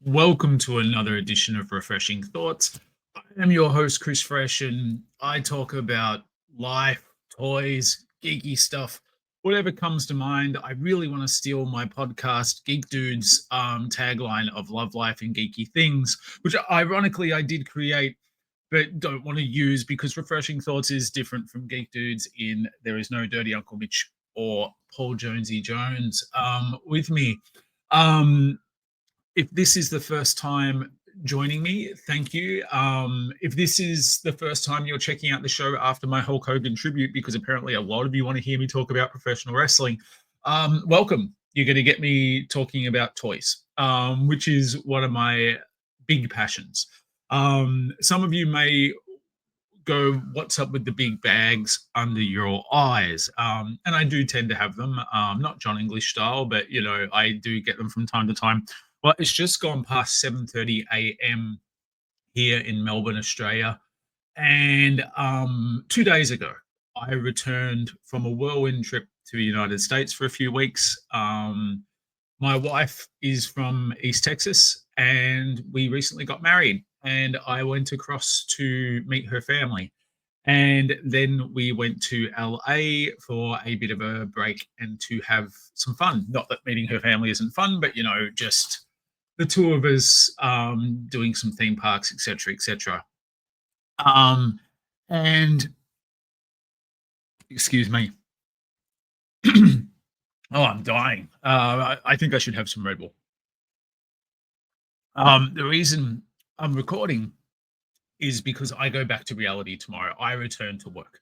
Welcome to another edition of Refreshing Thoughts. I am your host, Chris Fresh, and I talk about life, toys, geeky stuff, whatever comes to mind. I really want to steal my podcast, Geek Dudes, tagline of love, life, and geeky things, which ironically I did create, but don't want to use because Refreshing Thoughts is different from Geek Dudes in there is no Dirty Uncle Mitch or Paul Jonesy Jones with me. Um, if this is the first time joining me, thank you. If this is the first time you're checking out the show after my Hulk Hogan tribute, because apparently a lot of you want to hear me talk about professional wrestling, welcome. You're going to get me talking about toys, which is one of my big passions. Some of you may go, what's up with the big bags under your eyes? And I do tend to have them, not John English style, but I do get them from time to time. Well, it's just gone past 7:30 a.m. here in Melbourne, Australia, and 2 days ago, I returned from a whirlwind trip to the United States for a few weeks. My wife is from East Texas, and we recently got married. And I went across to meet her family. And then we went to LA for a bit of a break and to have some fun. Not that meeting her family isn't fun, but just the two of us doing some theme parks, etc., etc. Um, and excuse me. Oh, I'm dying. I think I should have some Red Bull. The reason I'm recording is because I go back to reality tomorrow. I return to work.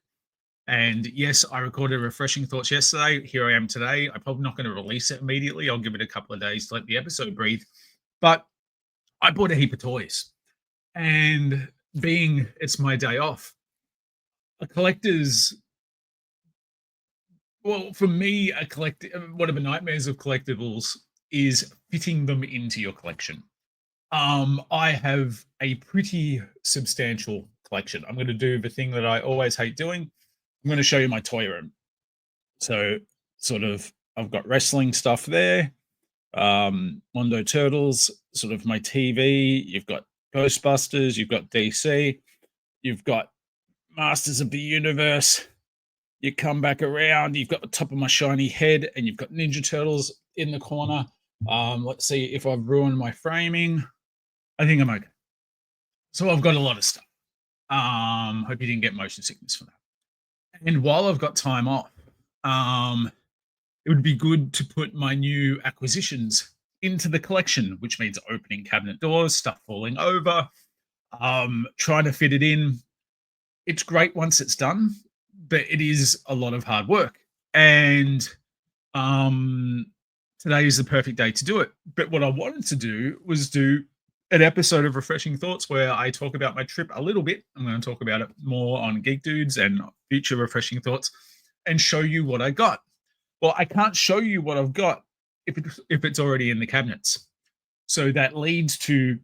And yes, I recorded Refreshing Thoughts yesterday. Here I am today. I'm probably not going to release it immediately. I'll give it a couple of days to let the episode breathe. But I bought a heap of toys. And being it's my day off, a collector's, well, for me, a collect one of the nightmares of collectibles is fitting them into your collection. I have a pretty substantial collection. I'm going to do the thing that I always hate doing. I'm going to show you my toy room. So, sort of, I've got wrestling stuff there. Mondo Turtles, sort of my TV. You've got Ghostbusters. You've got DC. You've got Masters of the Universe. You come back around. You've got the top of my shiny head, and you've got Ninja Turtles in the corner. Let's see if I've ruined my framing. I think I'm okay. So I've got a lot of stuff. Hope you didn't get motion sickness from that. And while I've got time off, it would be good to put my new acquisitions into the collection, which means opening cabinet doors, stuff falling over, trying to fit it in. It's great once it's done, but it is a lot of hard work. And today is the perfect day to do it. But what I wanted to do was do an episode of Refreshing Thoughts where I talk about my trip a little bit. I'm going to talk about it more on Geek Dudes and future Refreshing Thoughts and show you what I got. Well, I can't show you what I've got if it's already in the cabinets. So that leads to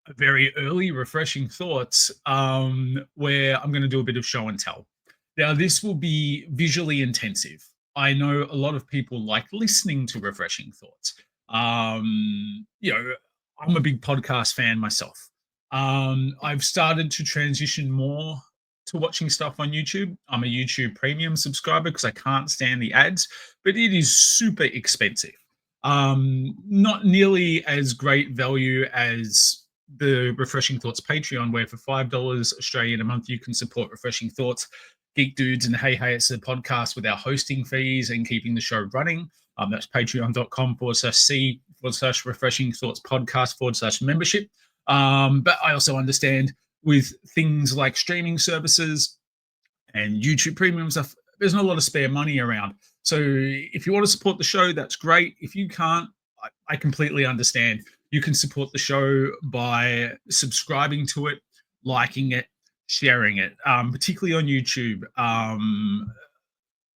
a very early Refreshing Thoughts where I'm going to do a bit of show and tell. Now, this will be visually intensive. I know a lot of people like listening to Refreshing Thoughts. I'm a big podcast fan myself. I've started to transition more to watching stuff on YouTube. I'm a YouTube premium subscriber because I can't stand the ads, but it is super expensive. Not nearly as great value as the Refreshing Thoughts Patreon, where for $5 Australian a month, you can support Refreshing Thoughts, Geek Dudes, and Hey Hey, it's a podcast with our hosting fees and keeping the show running. That's patreon.com/C/Refreshing Thoughts podcast/membership. But I also understand with things like streaming services and YouTube premium stuff, there's not a lot of spare money around. So if you want to support the show, that's great. If you can't, I completely understand. You can support the show by subscribing to it, liking it, sharing it, particularly on YouTube.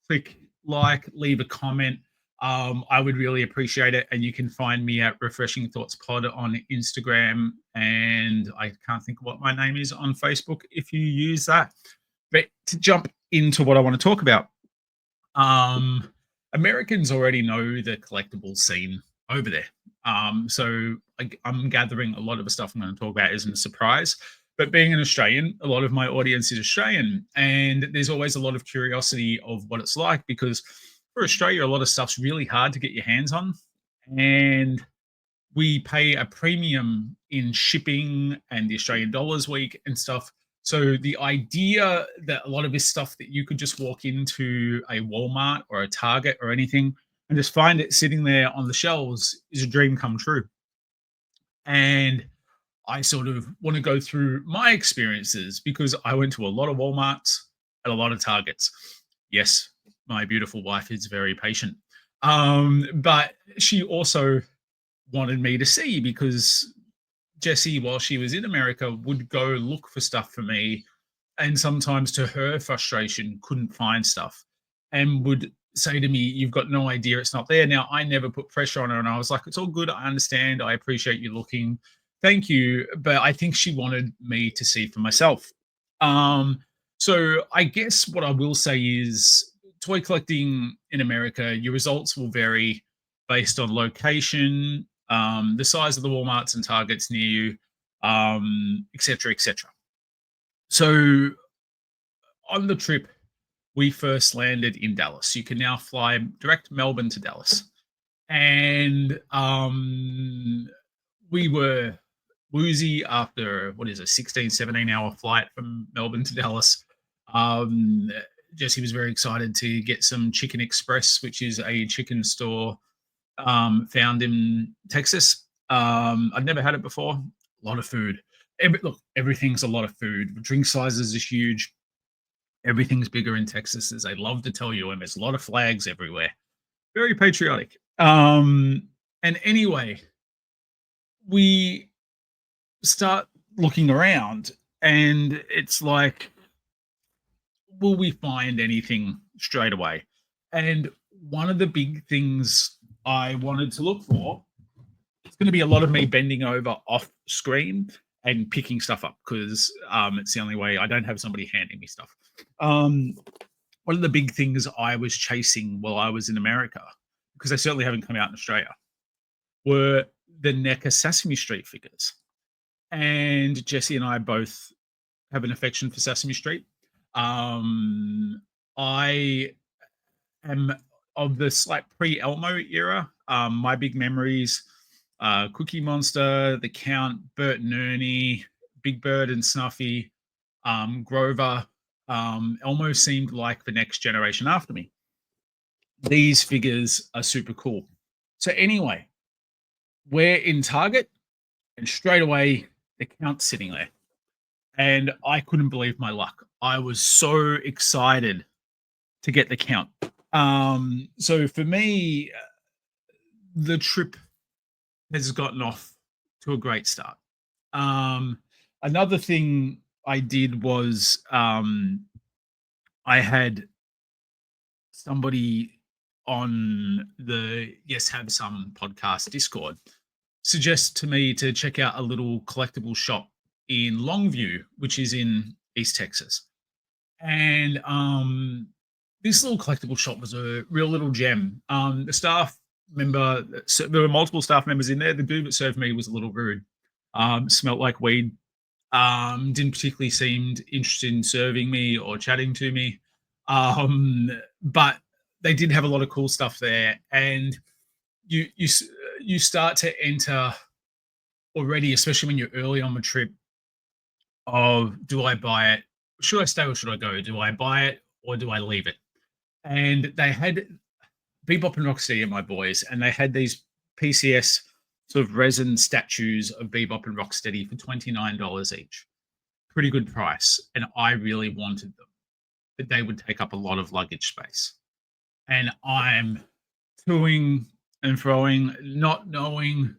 Click like, leave a comment. I would really appreciate it. And you can find me at Refreshing Thoughts Pod on Instagram. And I can't think of what my name is on Facebook if you use that. But to jump into what I want to talk about, Americans already know the collectible scene over there. So I'm gathering a lot of the stuff I'm going to talk about isn't a surprise. But being an Australian, a lot of my audience is Australian, and there's always a lot of curiosity of what it's like because for Australia, a lot of stuff's really hard to get your hands on, and we pay a premium in shipping and the Australian dollars week and stuff. So the idea that a lot of this stuff that you could just walk into a Walmart or a Target or anything and just find it sitting there on the shelves is a dream come true. And I sort of want to go through my experiences because I went to a lot of Walmarts and a lot of Targets. Yes, my beautiful wife is very patient. But she also wanted me to see because Jessie, while she was in America, would go look for stuff for me. And sometimes, to her frustration, couldn't find stuff and would say to me, "You've got no idea it's not there." Now, I never put pressure on her. And I was like, "It's all good. I understand. I appreciate you looking. Thank you." But I think she wanted me to see for myself. Um, so I guess what I will say is toy collecting in America, your results will vary based on location, the size of the Walmarts and Targets near you, et cetera, et cetera. So on the trip, we first landed in Dallas. You can now fly direct Melbourne to Dallas. And we were woozy after, what is it, 16, 17-hour flight from Melbourne to Dallas. Um, Jesse was very excited to get some Chicken Express, which is a chicken store found in Texas. I'd never had it before. A lot of food. Look, everything's a lot of food. Drink sizes is huge. Everything's bigger in Texas, as they love to tell you, and there's a lot of flags everywhere. Very patriotic. And anyway, we start looking around, and it's like, will we find anything straight away? And one of the big things I wanted to look for, it's going to be a lot of me bending over off screen and picking stuff up because it's the only way. I don't have somebody handing me stuff. One of the big things I was chasing while I was in America, because they certainly haven't come out in Australia, were the NECA Sesame Street figures. And Jesse and I both have an affection for Sesame Street. I am of the like pre-Elmo era. My big memories: Cookie Monster, The Count, Bert and Ernie, Big Bird and Snuffy, Grover. Elmo seemed like the next generation after me. These figures are super cool. So anyway, we're in Target, and straight away the Count's sitting there, and I couldn't believe my luck. I was so excited to get the Count. So for me, the trip has gotten off to a great start. Another thing I did was I had somebody on the Yes Have Some podcast Discord suggest to me to check out a little collectible shop in Longview, which is in East Texas. And this little collectible shop was a real little gem. The staff member, so there were multiple staff members in there. The dude that served me was a little rude. Smelt like weed. Didn't particularly seemed interested in serving me or chatting to me. But they did have a lot of cool stuff there, and you start to enter already, especially when you're early on the trip. Of, do I buy it? Should I stay or should I go? Do I buy it or do I leave it? And they had Bebop and Rocksteady, my boys, and they had these PCS sort of resin statues of Bebop and Rocksteady for $29 each. Pretty good price. And I really wanted them, but they would take up a lot of luggage space. And I'm toing and froing, not knowing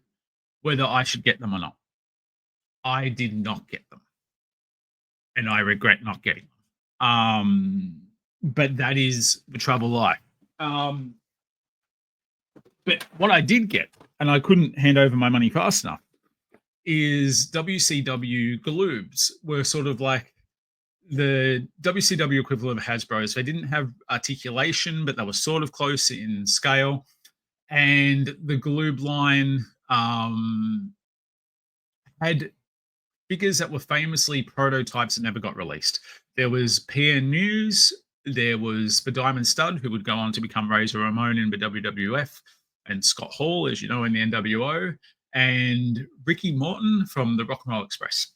whether I should get them or not. I did not get them, and I regret not getting them. But that is the trouble life. But what I did get, and I couldn't hand over my money fast enough, is WCW Galoobs were sort of like the WCW equivalent of Hasbro's. They didn't have articulation, but they were sort of close in scale. And the Galoob line had figures that were famously prototypes that never got released. There was PN News, there was the Diamond Stud, who would go on to become Razor Ramon in the WWF, and Scott Hall, as you know, in the NWO, and Ricky Morton from the Rock and Roll Express.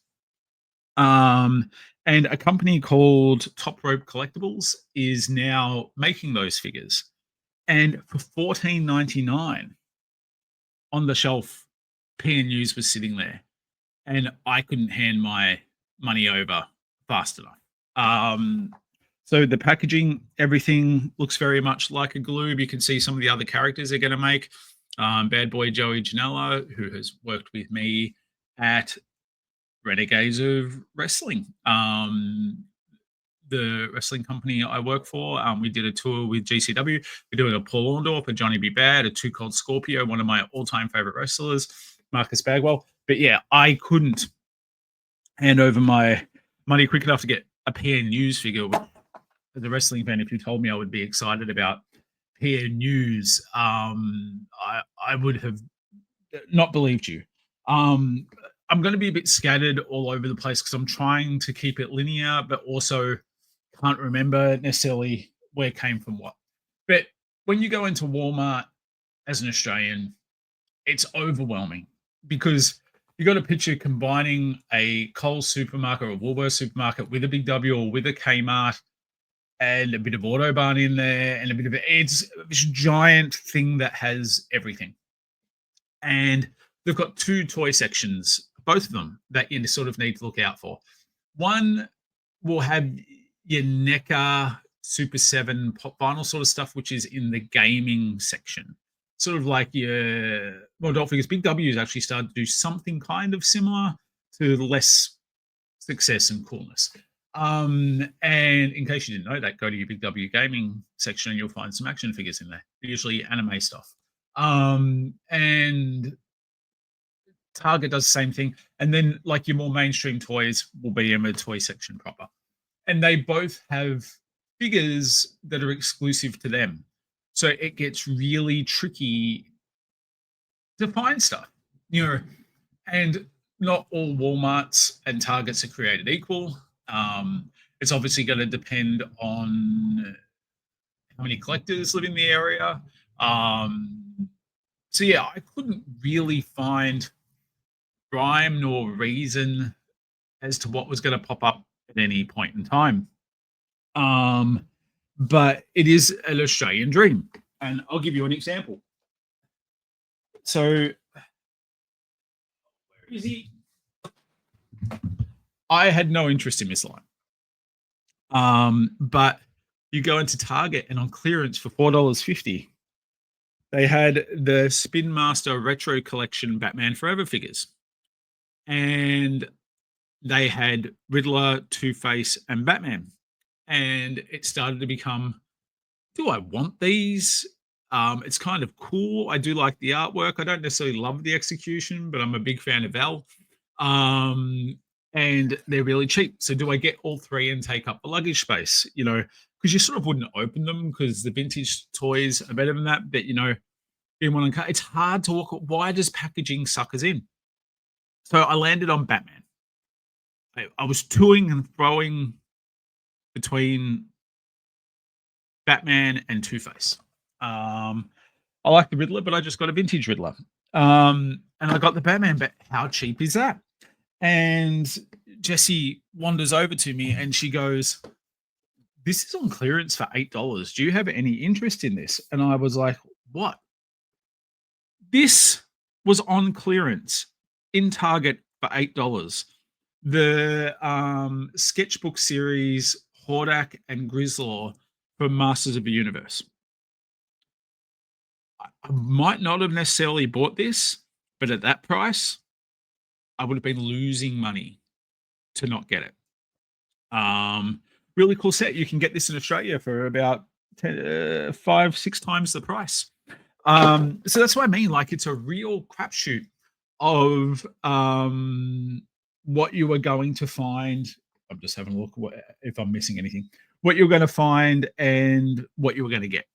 Um, and a company called Top Rope Collectibles is now making those figures. And for 14.99 on the shelf, PN News was sitting there, and I couldn't hand my money over fast enough. So the packaging, everything looks very much like a Gloob. You can see some of the other characters they're going to make. Bad boy Joey Janela, who has worked with me at Renegades of Wrestling, the wrestling company I work for. We did a tour with GCW. We're doing a Paul Orndorff, a Johnny B. Bad, a Too Cold Scorpio, one of my all-time favorite wrestlers, Marcus Bagwell. But yeah, I couldn't hand over my money quick enough to get a PN News figure. As a wrestling fan, if you told me I would be excited about PN News, I would have not believed you. I'm going to be a bit scattered all over the place because I'm trying to keep it linear, but also can't remember necessarily where came from what. But when you go into Walmart as an Australian, it's overwhelming because you got a picture combining a Coles supermarket or a Woolworths supermarket with a Big W or with a Kmart and a bit of Autobahn in there and a bit of it's this giant thing that has everything. And they've got two toy sections, both of them, that you sort of need to look out for. One will have your NECA Super 7 pop vinyl sort of stuff, which is in the gaming section. Sort of like your Adult Figures. Big W has actually started to do something kind of similar to less success and coolness. And in case you didn't know that, go to your Big W gaming section and you'll find some action figures in there, usually anime stuff. And Target does the same thing. And then like your more mainstream toys will be in the toy section proper. And they both have figures that are exclusive to them. So it gets really tricky to find stuff, and not all Walmarts and Targets are created equal. It's obviously going to depend on how many collectors live in the area. So yeah, I couldn't really find rhyme nor reason as to what was going to pop up at any point in time. But it is an Australian dream. And I'll give you an example. So, where is he? I had no interest in this line. But you go into Target and on clearance for $4.50, they had the Spin Master Retro Collection Batman Forever figures. And they had Riddler, Two-Face, and Batman. And it started to become, do I want these? It's kind of cool. I do like the artwork. I don't necessarily love the execution, but I'm a big fan of Val. And they're really cheap. So do I get all three and take up the luggage space? Because you sort of wouldn't open them because the vintage toys are better than that. But it's hard to look at why does packaging suck us in. So I landed on Batman. I was toing and throwing between Batman and Two-Face. I like the Riddler, but I just got a vintage Riddler. And I got the Batman, but how cheap is that? And Jessie wanders over to me and she goes, this is on clearance for $8. Do you have any interest in this? And I was like, what? This was on clearance in Target for $8. The sketchbook series Hordak and Grislaw from Masters of the Universe. I might not have necessarily bought this, but at that price, I would have been losing money to not get it. Really cool set. You can get this in Australia for about 5-6 times the price. So that's what I mean. Like, it's a real crapshoot of what you are going to find. I'm just having a look if I'm missing anything. What you're going to find and what you're going to get.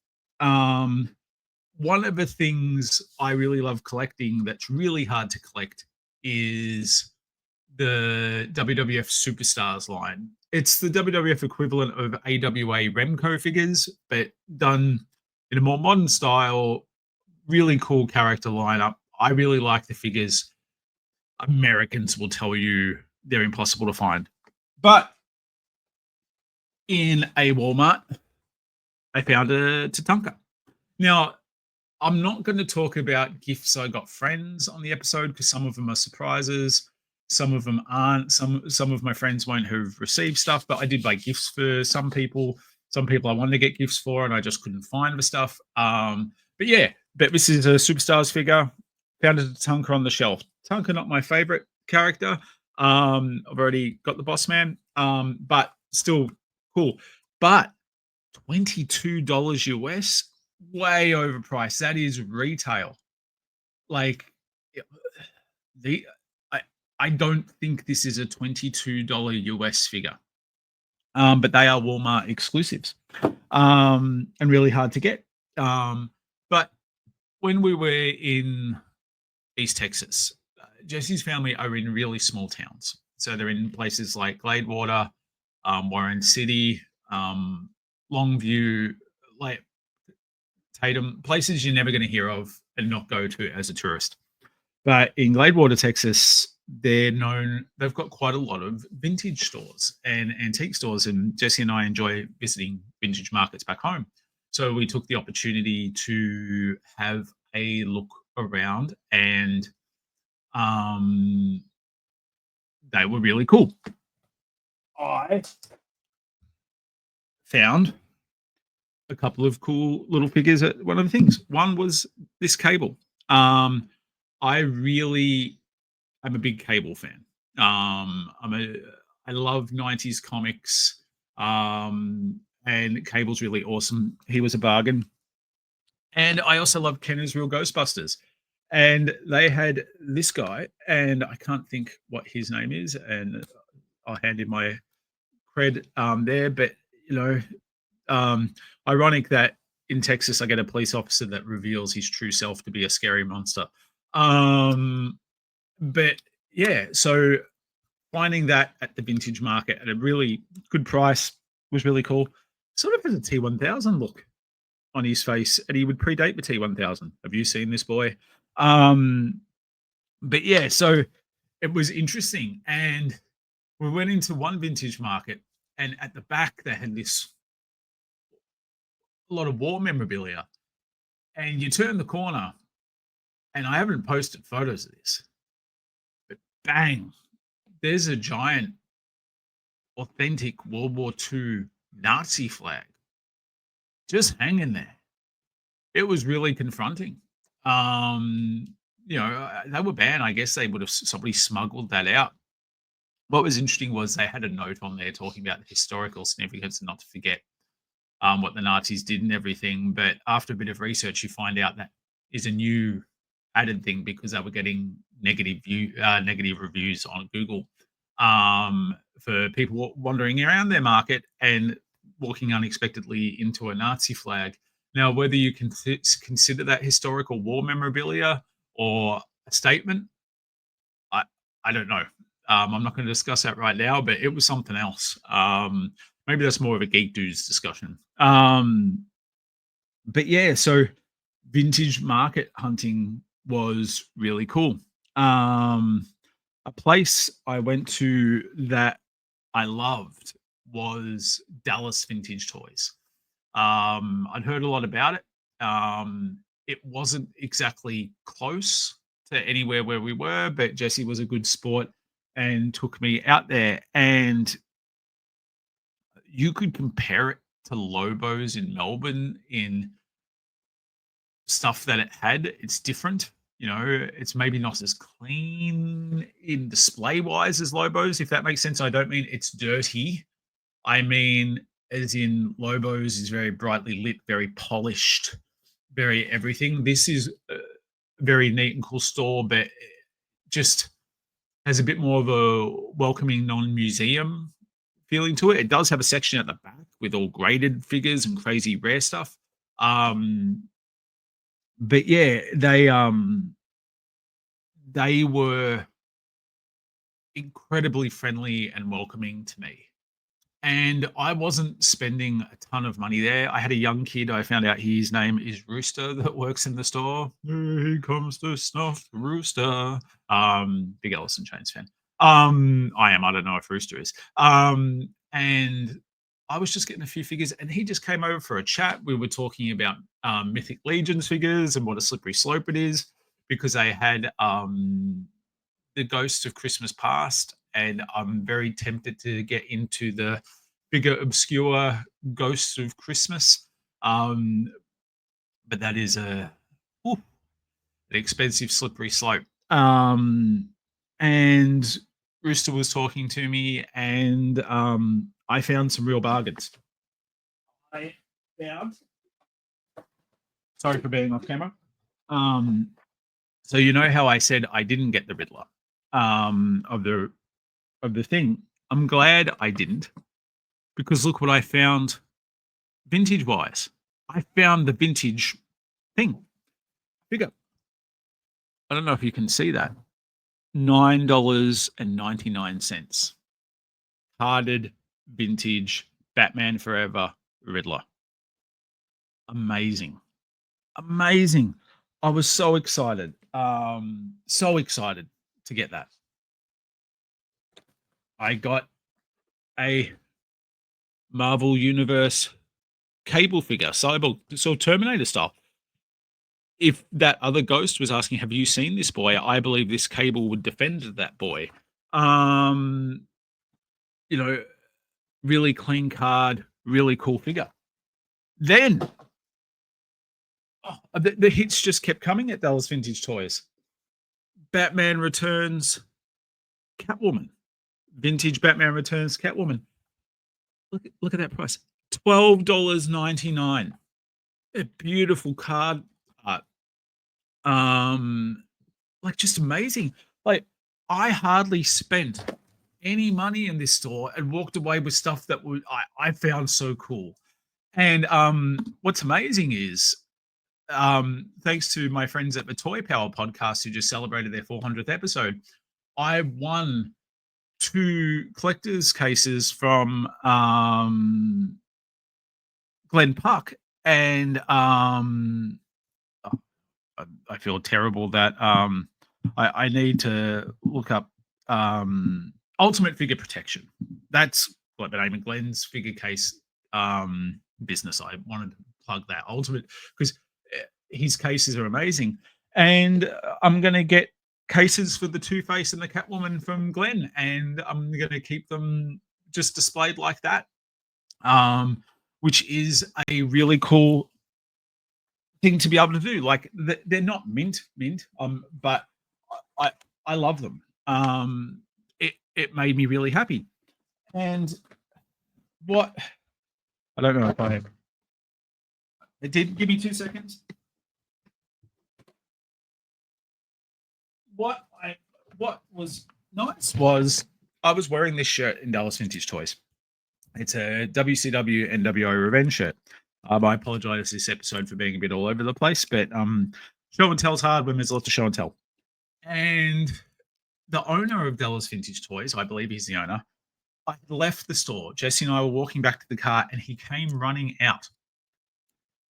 one of the things I really love collecting that's really hard to collect is the WWF Superstars line. It's the WWF equivalent of AWA Remco figures, but done in a more modern style. Really cool character lineup. I really like the figures. Americans will tell you they're impossible to find. But in a Walmart, I found a Tatanka. Now, I'm not going to talk about gifts I got friends on the episode because some of them are surprises, some of them aren't. Some of my friends won't have received stuff, but I did buy gifts for some people. Some people I wanted to get gifts for, and I just couldn't find the stuff. But yeah, but this is a Superstars figure. Found a Tonka on the shelf. Tonka, not my favorite character. I've already got the Boss Man, but still cool. But $22 US, way overpriced. That is retail. Like the I I don't think this is a $22 US figure. But they are Walmart exclusives. And really hard to get. But when we were in East Texas, Jesse's family are in really small towns. So they're in places like Gladewater, Warren City, Longview, like Tatum, places you're never going to hear of and not go to as a tourist. But in Gladewater, Texas, they've got quite a lot of vintage stores and antique stores. And Jesse and I enjoy visiting vintage markets back home. So we took the opportunity to have a look around, and they were really cool. I found a couple of cool little figures at one of the things. One was this Cable. I really am a big Cable fan. I love 90s comics. And Cable's really awesome. He was a bargain. And I also love Kenner's Real Ghostbusters. And they had this guy, and I can't think what his name is, and I'll hand in my cred there. But you know, ironic that in Texas I get a police officer that reveals his true self to be a scary monster. But yeah, so finding that at the vintage market at a really good price was really cool. Sort of has a T1000 look on his face, and he would predate the T1000. Have you seen this boy? But yeah, so it was interesting, and we went into one vintage market, and at the back they had this a lot of war memorabilia, and you turn the corner, and I haven't posted photos of this, but bang, there's a giant, authentic World War II Nazi flag just hanging there. It was really confronting. They were banned. I guess they would have somebody smuggled that out. What was interesting was they had a note on there talking about the historical significance and not to forget what the Nazis did and everything. But after a bit of research, you find out that is a new added thing because they were getting negative reviews on Google for people wandering around their market and walking unexpectedly into a Nazi flag. Now, whether you can consider that historical war memorabilia or a statement, I don't know. I'm not going to discuss that right now, but it was something else. Maybe that's more of a geek dudes discussion. But yeah, so vintage market hunting was really cool. A place I went to that I loved was Dallas Vintage Toys. I'd heard a lot about it. It wasn't exactly close to anywhere where we were, but Jesse was a good sport and took me out there. And you could compare it to Lobos in Melbourne in stuff that it had. It's different. It's maybe not as clean in display wise as Lobos, if that makes sense. I don't mean it's dirty. I mean, as in Lobos is very brightly lit, very polished, very everything. This is a very neat and cool store, but just has a bit more of a welcoming non-museum feeling to it. It does have a section at the back with all graded figures and crazy rare stuff. But yeah, they were incredibly friendly and welcoming to me. And I wasn't spending a ton of money there. I had a young kid. I found out his name is Rooster that works in the store. Here he comes to snuff the rooster. Big Alice in Chains fan. I am. I don't know if Rooster is. And I was just getting a few figures, and he just came over for a chat. We were talking about Mythic Legions figures and what a slippery slope it is because they had the Ghost of Christmas Past, and I'm very tempted to get into the bigger, obscure Ghosts of Christmas. Um, but that is ooh, an expensive, slippery slope. And Rooster was talking to me, and I found some real bargains. I found. Sorry for being off camera. Um, so you know how I said I didn't get the Riddler of the thing. I'm glad I didn't because look what I found vintage wise. I found the vintage thing figure. I don't know if you can see that. $9.99. Carded vintage Batman Forever Riddler. Amazing. Amazing. I was so excited. So excited to get that. I got a Marvel Universe cable figure, Cyborg, so Terminator style. If that other ghost was asking, "Have you seen this boy?" I believe this cable would defend that boy. Um, you know, really clean card, really cool figure. Then the hits just kept coming at Dallas Vintage Toys. Batman Returns, Catwoman. Vintage Batman Returns, Catwoman. Look at that price. $12.99. A beautiful card art. Like just amazing. Like I hardly spent any money in this store and walked away with stuff that I found so cool. And what's amazing is thanks to my friends at the Toy Power podcast who just celebrated their 400th episode, I won 2 collector's cases from Glenn Puck. And I feel terrible that I need to look up Ultimate Figure Protection. That's what the name of Glenn's figure case business. I wanted to plug that Ultimate because his cases are amazing, and I'm going to get cases for the Two-Face and the Catwoman from Glenn, and I'm going to keep them just displayed like that, which is a really cool thing to be able to do. Like they're not mint, but I I love them. It made me really happy. And what I don't know if I it did give me 2 seconds. What was nice was I was wearing this shirt in Dallas Vintage Toys. It's a WCW NWO Revenge shirt. I apologize this episode for being a bit all over the place, but show and tell's hard when there's lots of show and tell. And the owner of Dallas Vintage Toys, I believe he's the owner, I left the store. Jesse and I were walking back to the car, and he came running out.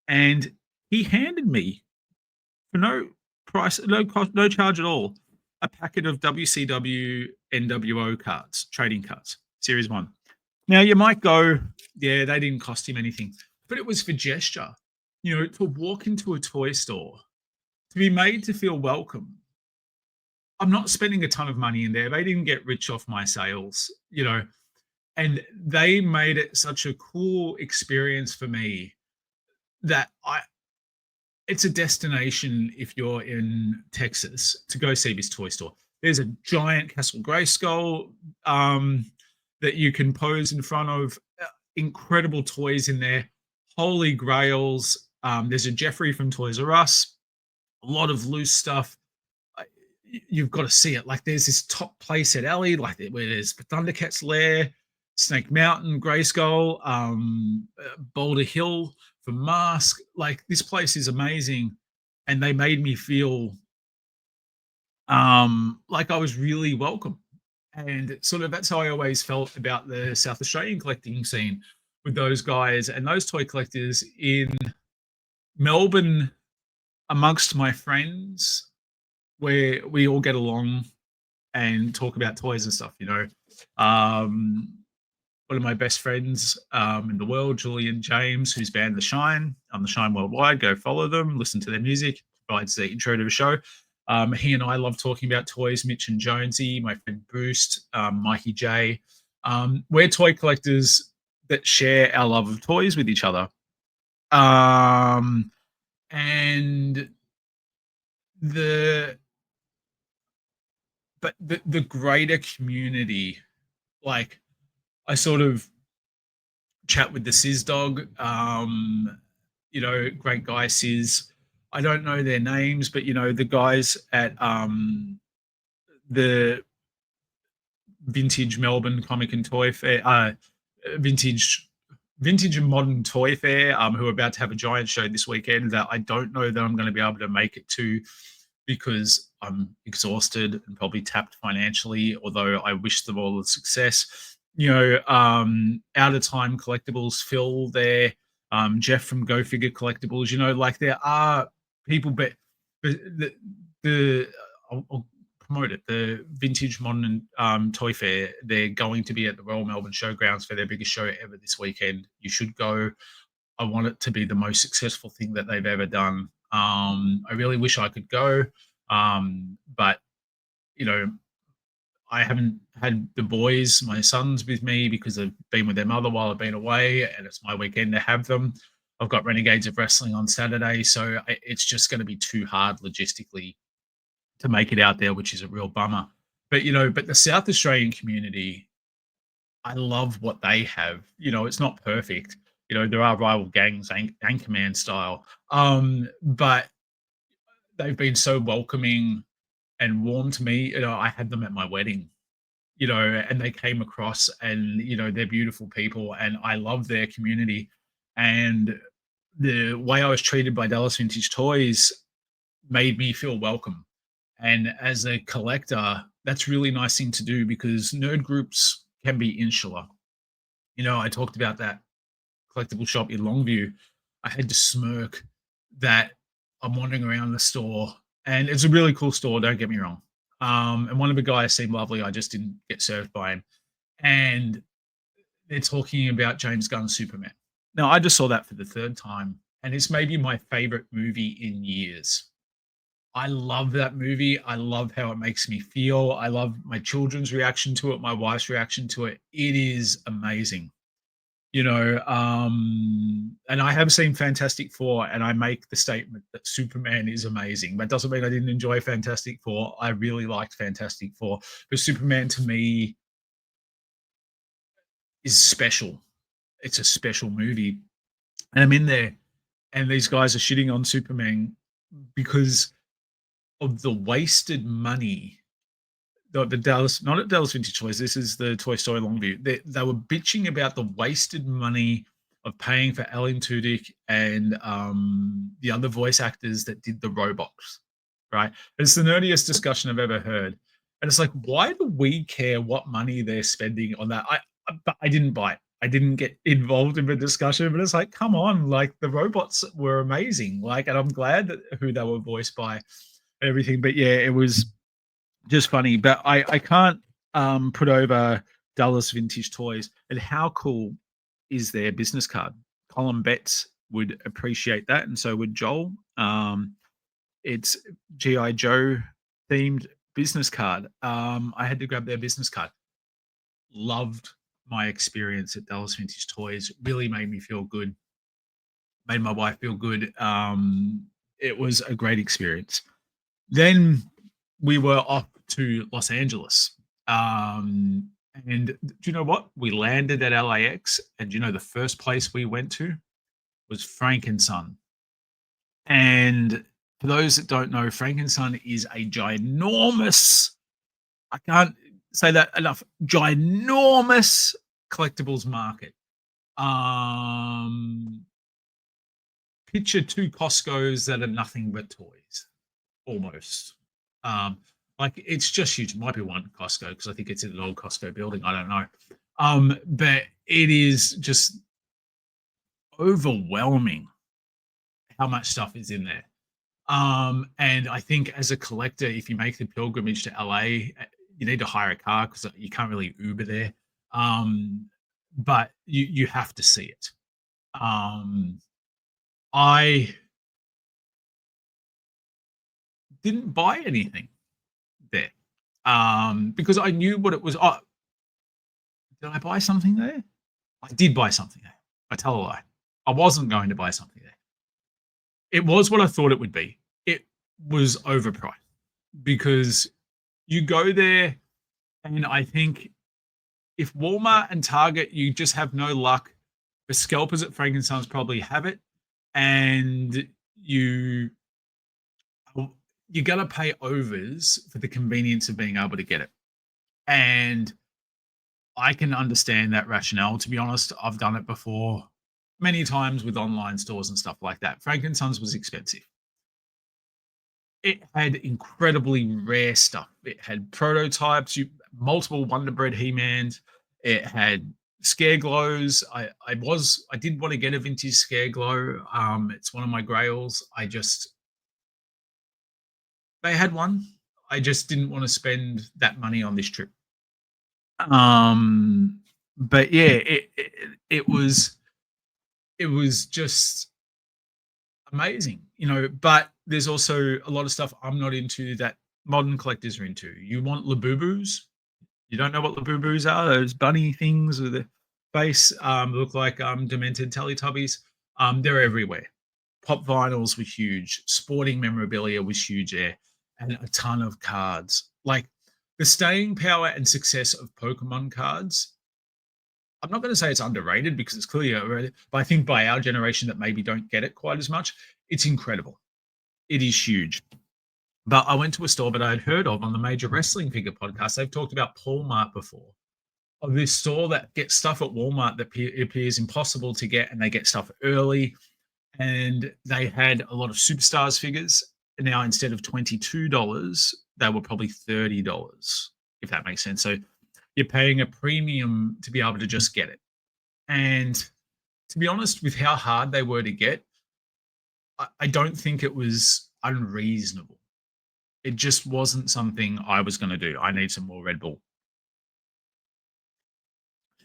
And he handed me, for no price, no cost, no charge at all, a packet of WCW NWO cards, trading cards, Series 1. Now, you might go, yeah, they didn't cost him anything, but it was for gesture. You know, to walk into a toy store, to be made to feel welcome. I'm not spending a ton of money in there. They didn't get rich off my sales, you know, and they made it such a cool experience for me that it's a destination if you're in Texas to go see this toy store. There's a giant Castle Grayskull that you can pose in front of. Incredible toys in there, holy grails. There's a Jeffrey from Toys R Us. A lot of loose stuff. You've got to see it. Like there's this top playset alley, like where there's Thundercat's Lair, Snake Mountain, Grayskull, Boulder Hill for Mask. Like this place is amazing. and they made me feel like I was really welcome. And sort of that's how I always felt about the South Australian collecting scene with those guys and those toy collectors in Melbourne amongst my friends, where we all get along and talk about toys and stuff, you know. Um, One of my best friends in the world, Julian James, whose band The Shine, The Shine Worldwide. Go follow them, listen to their music, provides the intro to the show. He and I love talking about toys. Mitch and Jonesy, my friend Boost, Mikey J. We're toy collectors that share our love of toys with each other. And the the greater community, like I sort of chat with the Sizz dog. You know, great guy Sizz. I don't know their names, but you know, the guys at the vintage Melbourne Comic and Toy Fair, vintage vintage and modern toy fair, who are about to have a giant show this weekend that I don't know that I'm going to be able to make it to because I'm exhausted and probably tapped financially, although I wish them all the success. You know, out of time collectibles, Phil there, Jeff from Go Figure Collectibles, you know, like there are people, but the I'll promote it. The Vintage Modern Toy Fair, they're going to be at the Royal Melbourne Showgrounds for their biggest show ever this weekend. You should go. I want it to be the most successful thing that they've ever done. I really wish I could go, but you know, I haven't had the boys, my sons, with me because they've been with their mother while I've been away, and it's my weekend to have them. I've got Renegades of Wrestling on Saturday, so it's just going to be too hard logistically to make it out there, which is a real bummer. But you know, but the South Australian community, I love what they have. You know, it's not perfect. You know, there are rival gangs, Anchorman style, but they've been so welcoming and warm to me. You know, I had them at my wedding. You know, and they came across, and you know, they're beautiful people, and I love their community. And the way I was treated by Dallas Vintage Toys made me feel welcome. And as a collector, that's really nice thing to do because nerd groups can be insular. You know, I talked about that collectible shop in Longview. I had to smirk that I'm wandering around the store, and it's a really cool store, don't get me wrong. And one of the guys seemed lovely. I just didn't get served by him. And they're talking about James Gunn's Superman. Now, I just saw that for the third time, and it's maybe my favorite movie in years. I love that movie. I love how it makes me feel. I love my children's reaction to it, my wife's reaction to it. It is amazing. You know, and I have seen Fantastic Four, and I make the statement that Superman is amazing. That doesn't mean I didn't enjoy Fantastic Four. I really liked Fantastic Four, but Superman to me is special. It's a special movie, and I'm in there, and these guys are shitting on Superman because of the wasted money. The Dallas, not at Dallas Vintage Toys. This is the Toy Story Longview. They were bitching about the wasted money of paying for Alan Tudyk and the other voice actors that did the robots. Right? It's the nerdiest discussion I've ever heard, and it's like, why do we care what money they're spending on that? I didn't buy it. I didn't get involved in the discussion, but it's like, come on, like the robots were amazing. Like, and I'm glad that who they were voiced by, and everything. But yeah, it was just funny. But I can't put over Dallas Vintage Toys and how cool is their business card. Colin Betts would appreciate that, and so would Joel. It's GI Joe themed business card. I had to grab their business card. Loved my experience at Dallas Vintage Toys. Really made me feel good. Made my wife feel good. It was a great experience. Then we were off to Los Angeles. And do you know what? We landed at LAX, and you know the first place we went to was Frank and Son. And for those that don't know, Frank and Son is a ginormous, I can't say that enough, ginormous collectibles market. Um, picture two Costco's that are nothing but toys, almost. Um, like it's just huge. It might be one Costco because I think it's in an old Costco building. I don't know. But it is just overwhelming how much stuff is in there. And I think as a collector, if you make the pilgrimage to LA, you need to hire a car because you can't really Uber there. Um, but you have to see it. Um, I didn't buy anything there because I knew what it was. Oh, did I buy something there? I did buy something there. I tell a lie. I wasn't going to buy something there. It was what I thought it would be. It was overpriced because you go there, and I think if Walmart and Target, you just have no luck. The scalpers at Frankenstein's probably have it, and you you're gonna pay overs for the convenience of being able to get it. And I can understand that rationale. To be honest, I've done it before many times with online stores and stuff like that. Frankenstein's was expensive. It had incredibly rare stuff. It had prototypes, multiple Wonder Bread He-Mans. It had Scare Glows. I did want to get a vintage Scare Glow. It's one of my grails. They had one. I just didn't want to spend that money on this trip. But yeah, it was just amazing, but there's also a lot of stuff I'm not into that modern collectors are into. You want Labubus? You don't know what Labubus are? Those bunny things with the face look like demented Teletubbies. They're everywhere. Pop vinyls were huge. Sporting memorabilia was huge there, and a ton of cards. Like the staying power and success of Pokemon cards, I'm not going to say it's underrated because it's clearly overrated, but I think by our generation that maybe don't get it quite as much, it's incredible. It is huge. But I went to a store that I had heard of on the Major Wrestling Figure podcast. They've talked about Paul Mart before. Of this store that gets stuff at Walmart that appears impossible to get, and they get stuff early. And they had a lot of superstars figures. And now instead of $22, they were probably $30, if that makes sense. So you're paying a premium to be able to just get it. And to be honest, with how hard they were to get, I don't think it was unreasonable. It just wasn't something I was going to do. I need some more Red Bull.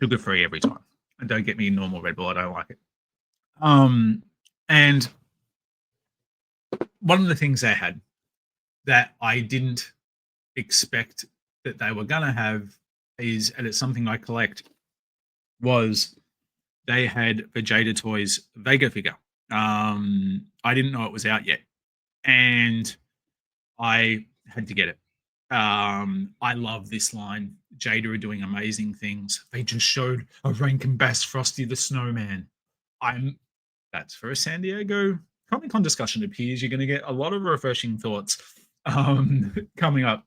Sugar free every time. And don't get me normal Red Bull. I don't like it. And one of the things they had that I didn't expect that they were going to have is, and it's something I collect, was they had Vegeta Toys Vega figure. I didn't know it was out yet, and I had to get it. I love this line. Jada are doing amazing things. They just showed a Rankin Bass Frosty the Snowman. That's for a San Diego Comic Con discussion. It appears you're going to get a lot of refreshing thoughts coming up.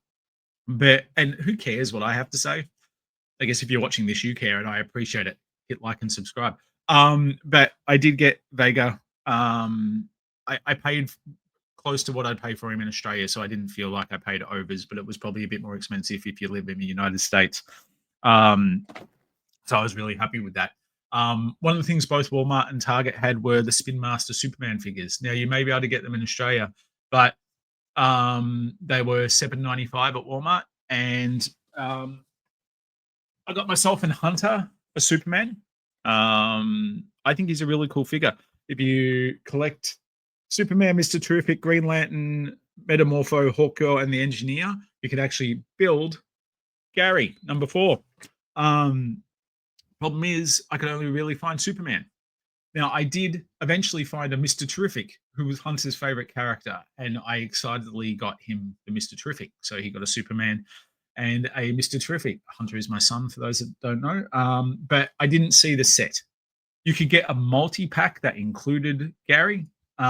And who cares what I have to say? I guess if you're watching this, you care, and I appreciate it. Hit like and subscribe. But I did get Vega. I paid close to what I'd pay for him in Australia, so I didn't feel like I paid overs, but it was probably a bit more expensive if you live in the United States. So I was really happy with that. One of the things both Walmart and Target had were the Spin Master Superman figures. Now you may be able to get them in Australia, but they were $7.95 at Walmart, and I got myself and Hunter a Superman. I think he's a really cool figure. If you collect Superman, Mr. Terrific, Green Lantern, Metamorpho, Hawkgirl, and the Engineer, you could actually build Gary, number 4. Problem is, I could only really find Superman. Now, I did eventually find a Mr. Terrific, who was Hunter's favorite character, and I excitedly got him the Mr. Terrific. So he got a Superman and a Mr. Terrific. Hunter is my son, for those that don't know. But I didn't see the set. You could get a multi-pack that included Gary. But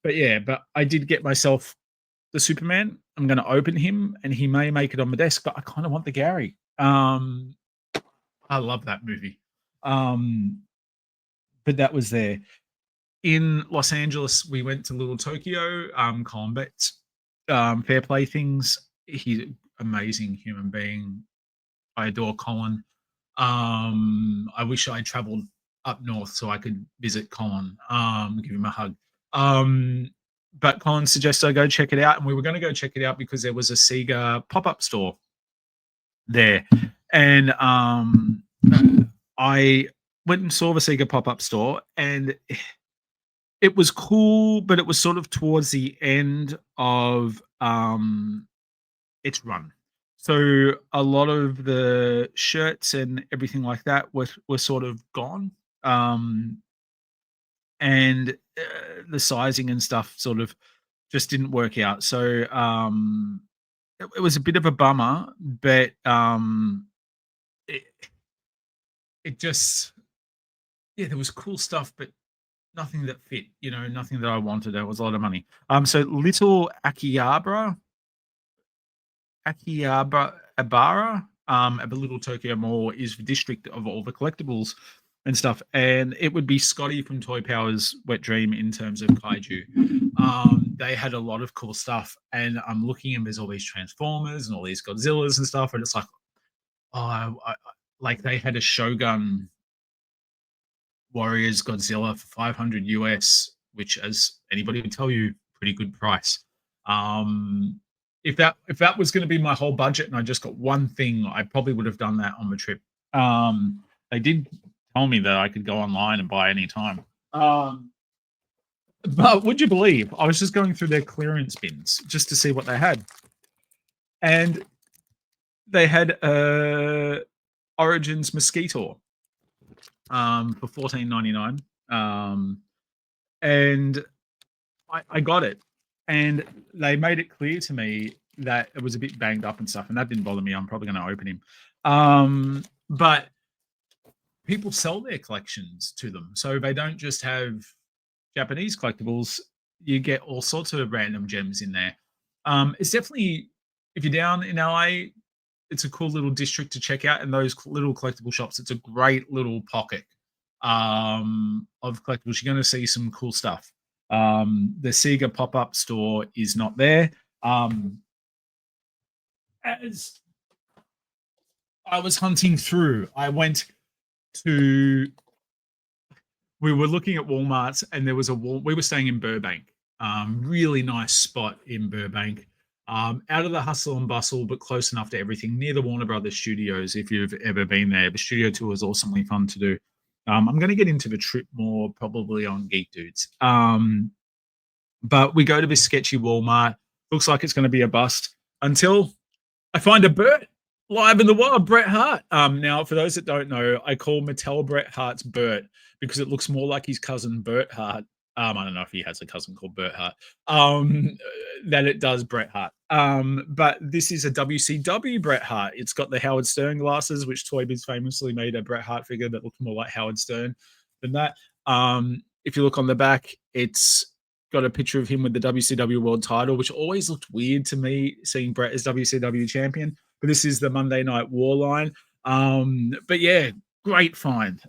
I did get myself the Superman. I'm going to open him, and he may make it on my desk, but I kind of want the Gary. I love that movie. But that was there. in Los Angeles, we went to Little Tokyo, Colin Betts, Fair Play Things. He's an amazing human being. I adore Colin. I wish I traveled up north so I could visit Colin, give him a hug. Um, but Colin suggested I go check it out, and we were going to go check it out because there was a Sega pop-up store there, and I went and saw the Sega pop-up store, and it was cool, but it was sort of towards the end of its run. So a lot of the shirts and everything like that were sort of gone. Um, and the sizing and stuff sort of just didn't work out. So it was a bit of a bummer, but it, it just, yeah, there was cool stuff, but nothing that fit, nothing that I wanted. It was a lot of money. So Little Akihabara, at the Little Tokyo Mall is the district of all the collectibles and stuff, and it would be Scotty from Toy Power's wet dream in terms of kaiju. They had a lot of cool stuff, and I'm looking and there's all these Transformers and all these Godzillas and stuff, and it's like, like they had a Shogun Warriors Godzilla for 500 US, which, as anybody would tell you, pretty good price. If that was going to be my whole budget and I just got one thing, I probably would have done that on the trip. They did tell me that I could go online and buy any time. But would you believe I was just going through their clearance bins just to see what they had, and they had Origins Mosquito for $14.99, and I got it, and they made it clear to me that it was a bit banged up and stuff, and that didn't bother me. I'm probably going to open him, but people sell their collections to them, so they don't just have Japanese collectibles. You get all sorts of random gems in there. It's definitely, if you're down in LA, it's a cool little district to check out, and those little collectible shops, it's a great little pocket of collectibles. You're going to see some cool stuff. The Sega pop-up store is not there. As I was hunting through, we were looking at Walmarts, and there was we were staying in Burbank, really nice spot in Burbank, out of the hustle and bustle, but close enough to everything, near the Warner Brothers studios. If you've ever been there, the studio tour is awesomely fun to do. I'm going to get into the trip more probably on Geek Dudes. But we go to this sketchy Walmart. Looks like it's going to be a bust until I find a Burt live in the wild, Bret Hart. Now, for those that don't know, I call Mattel Bret Hart's Burt because it looks more like his cousin Bert Hart. I don't know if he has a cousin called Bert Hart. Than it does Bret Hart. But this is a WCW Bret Hart. It's got the Howard Stern glasses, which Toy Biz famously made a Bret Hart figure that looked more like Howard Stern than that. If you look on the back, it's got a picture of him with the WCW World Title, which always looked weird to me, seeing Bret as WCW champion. But this is the Monday Night War line. But yeah, great find.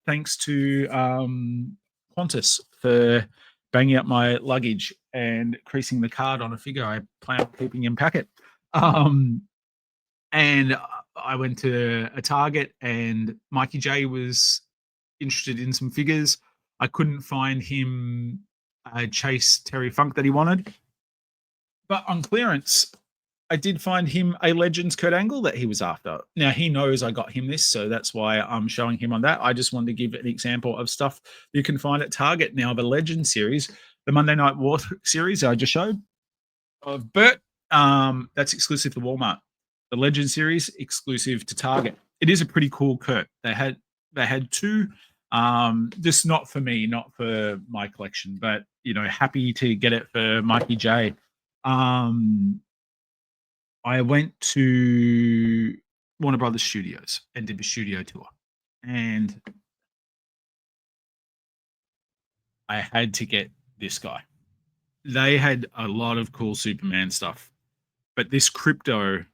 Thanks to Qantas for banging up my luggage and creasing the card on a figure I plan on keeping in packet. And I went to a Target, and Mikey J was interested in some figures. I couldn't find him a Chase Terry Funk that he wanted, but on clearance, I did find him a Legends Kurt Angle that he was after. Now, he knows I got him this, so that's why I'm showing him on that. I just wanted to give an example of stuff you can find at Target. Now, the Legend series, the Monday Night War series I just showed of Burt, that's exclusive to Walmart. The Legend series, exclusive to Target. It is a pretty cool Kurt. They had two, just not for me, not for my collection, but, happy to get it for Mikey J. I went to Warner Brothers Studios and did the studio tour, and I had to get this guy. They had a lot of cool Superman stuff, but this Crypto,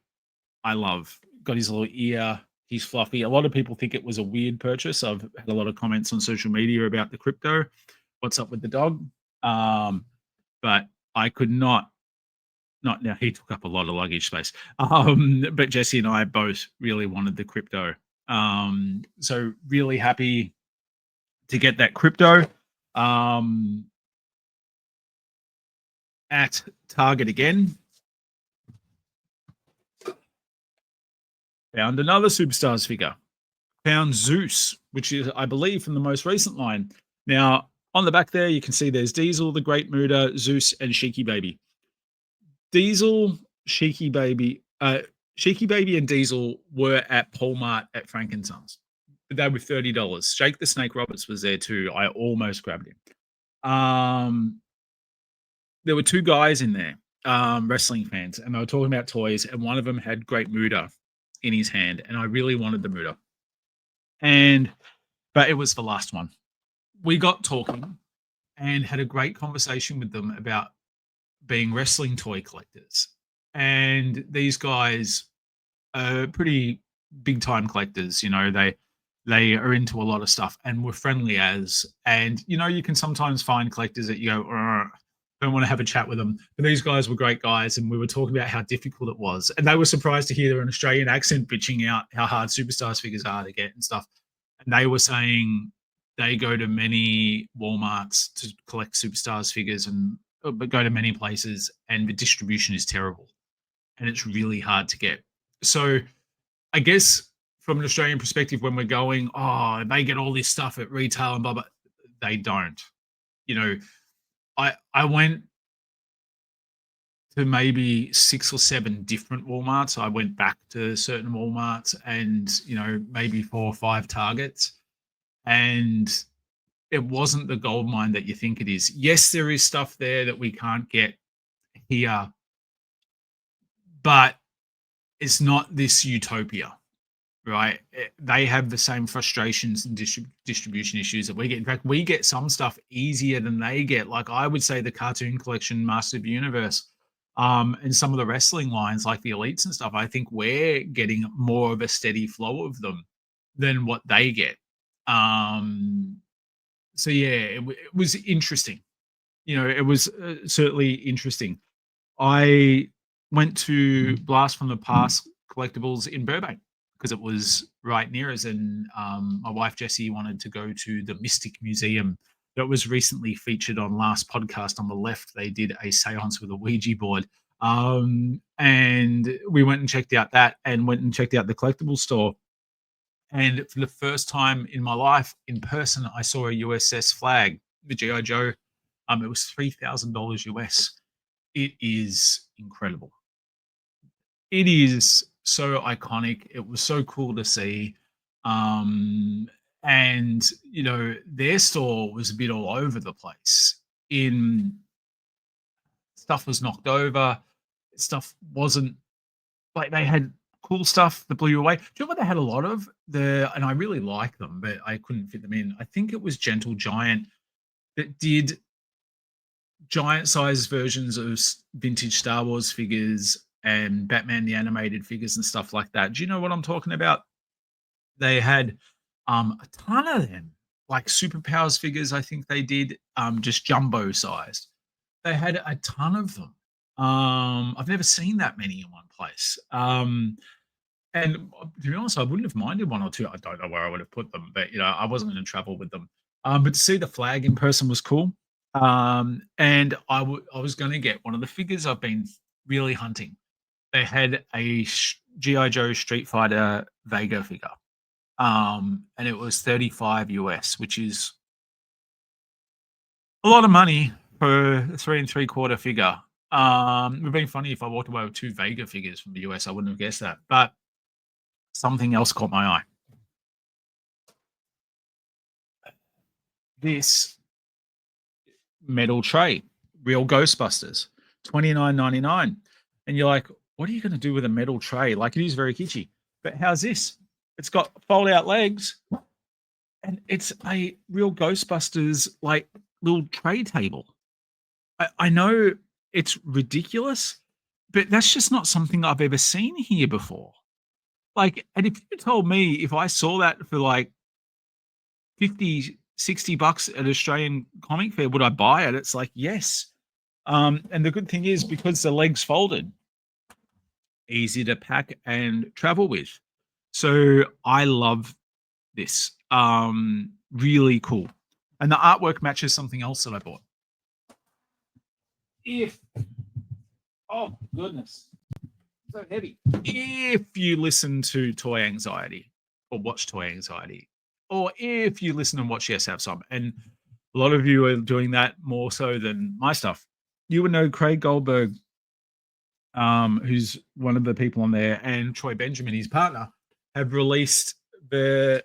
I love. Got his little ear. He's fluffy. A lot of people think it was a weird purchase. I've had a lot of comments on social media about the Crypto. what's up with the dog. Um, but I could not now he took up a lot of luggage space. But Jesse and I both really wanted the crypto. So really happy to get that crypto um, at Target again. Found another Superstars figure. Found Zeus, which is, I believe, from the most recent line. Now, on the back there, you can see there's Diesel, the Great Muda, Zeus, and Sheiky Baby. Diesel, Sheiky Baby and Diesel were at Polmart at Frankensons. They were $30. Jake the Snake Roberts was there too. I almost grabbed him. There were two guys in there, wrestling fans, and they were talking about toys, and one of them had Great Muda in his hand, and I really wanted the Muda. But it was the last one. We got talking and had a great conversation with them about being wrestling toy collectors. And these guys are pretty big time collectors. You know, they are into a lot of stuff and we're friendly as. And you know, you can sometimes find collectors that you go, don't want to have a chat with them. But these guys were great guys, and we were talking about how difficult it was. And they were surprised to hear an Australian accent bitching out how hard Superstars figures are to get and stuff. And they were saying they go to many Walmarts to collect Superstars figures but go to many places, and the distribution is terrible. And it's really hard to get. So I guess from an Australian perspective, when we're going, oh, they get all this stuff at retail and blah, blah, they don't. You know, I went to maybe 6 or 7 different Walmarts. I went back to certain Walmarts and, you know, maybe 4 or 5 Targets. And it wasn't the gold mine that you think it is. Yes, there is stuff there that we can't get here, but it's not this utopia, right? They have the same frustrations and distribution issues that we get. In fact, we get some stuff easier than they get. Like I would say the cartoon collection, Master of the Universe, and some of the wrestling lines like the Elites and stuff, I think we're getting more of a steady flow of them than what they get. So yeah, it was interesting. You know, it was certainly interesting. I went to Blast from the Past Collectibles in Burbank because it was right near us, and my wife Jessie wanted to go to the Mystic Museum that was recently featured on last podcast. On the left, they did a seance with a Ouija board, and we went and checked out that, and went and checked out the collectible store. And for the first time in my life, in person, I saw a USS flag, the GI Joe. It was $3,000 US. It is incredible. It is so iconic. It was so cool to see. And you know, their store was a bit all over the place. In stuff was knocked over, stuff wasn't like they had cool stuff that blew you away. Do you know what they had a lot of? And I really like them, but I couldn't fit them in. I think it was Gentle Giant that did giant size versions of vintage Star Wars figures and Batman the animated figures and stuff like that. Do you know what I'm talking about? They had a ton of them, like superpowers figures. I think they did just jumbo sized. They had a ton of them. I've never seen that many in one place. And to be honest, I wouldn't have minded 1 or 2. I don't know where I would have put them, but you know, I wasn't going to travel with them. But to see the flag in person was cool. And I was going to get one of the figures I've been really hunting. They had a GI Joe Street Fighter Vega figure, and it was 35 US, which is a lot of money for a 3 3/4 figure. It would be funny if I walked away with 2 Vega figures from the US. I wouldn't have guessed that, but something else caught my eye. This metal tray, real Ghostbusters, $29.99. And you're like, what are you going to do with a metal tray? Like, it is very kitschy. But how's this? It's got fold out legs, and it's a real Ghostbusters, like, little tray table. I know it's ridiculous, but that's just not something I've ever seen here before. Like, and if you told me if I saw that for like 50, $60 at Australian Comic Fair. Would I buy it? It's like, yes. And the good thing is, because the legs folded, easy to pack and travel with. So I love this. Really cool. And the artwork matches something else that I bought. If Oh goodness, so heavy. If you listen to Toy Anxiety or watch Toy Anxiety, or if you listen and watch Yes Have Some, and a lot of you are doing that more so than my stuff, you would know Craig Goldberg, who's one of the people on there, and Troy Benjamin, his partner, have released the